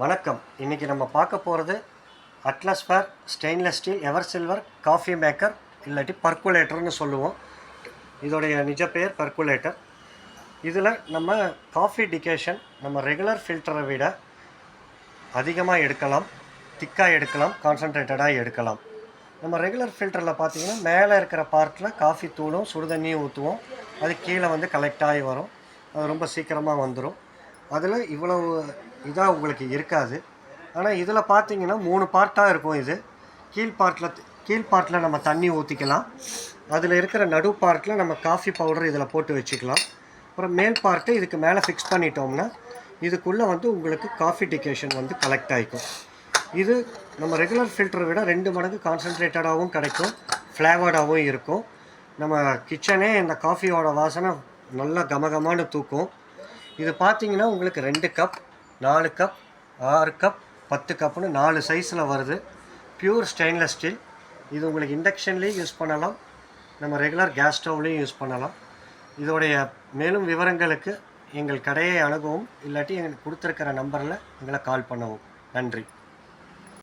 வணக்கம். இன்றைக்கி நம்ம பார்க்க போகிறது அட்லாஸ்பேர் stainless steel ever silver coffee maker இல்லாட்டி பர்குலேட்டர்னு சொல்லுவோம். இதோடைய நிஜ பெயர் பர்குலேட்டர். இதில் நம்ம காஃபி டிகேஷன் நம்ம ரெகுலர் ஃபில்டரை விட அதிகமாக எடுக்கலாம், திக்காக எடுக்கலாம், கான்சன்ட்ரேட்டடாக எடுக்கலாம். நம்ம ரெகுலர் ஃபில்டரில் பார்த்திங்கன்னா மேலே இருக்கிற பார்ட்டில் காஃபி தூளும் சுடுதண்ணியும் ஊற்றுவோம். அது கீழே வந்து கலெக்ட் ஆகி வரும். அது ரொம்ப சீக்கிரமாக வந்துடும். அதில் இவ்வளவு இதாக உங்களுக்கு இருக்காது. ஆனால் இதில் பார்த்தீங்கன்னா 3 பார்ட்டாக இருக்கும். இது கீழ் பார்ட்டில் நம்ம தண்ணி ஊற்றிக்கலாம். அதில் இருக்கிற நடு பார்ட்டில் நம்ம காஃபி பவுடர் இதில் போட்டு வச்சுக்கலாம். அப்புறம் மேல் பார்ட்டு இதுக்கு மேலே ஃபிக்ஸ் பண்ணிட்டோம்னா இதுக்குள்ளே வந்து உங்களுக்கு காஃபி டிகேஷன் வந்து கலெக்ட் ஆகிக்கும். இது நம்ம ரெகுலர் ஃபில்டரை விட 2 மடங்கு கான்சன்ட்ரேட்டடாகவும் கிடைக்கும், ஃப்ளேவர்டாகவும் இருக்கும். நம்ம கிச்சனே இந்த காஃபியோட வாசனை நல்லா கமகமானு தூக்கும். இது பார்த்தீங்கன்னா உங்களுக்கு 2 கப், 4 கப், 6 கப், 10 கப்புன்னு 4 சைஸில் வருது. Pure stainless steel. இது உங்களுக்கு இண்டக்ஷன்லேயும் யூஸ் பண்ணலாம், நம்ம ரெகுலர் கேஸ் ஸ்டவ்லேயும் யூஸ் பண்ணலாம். இதோடைய மேலும் விவரங்களுக்கு எங்கள் கடையை அணுகவும், இல்லாட்டி எங்களுக்கு கொடுத்துருக்கிற நம்பரில் எங்களை கால் பண்ணவும். நன்றி.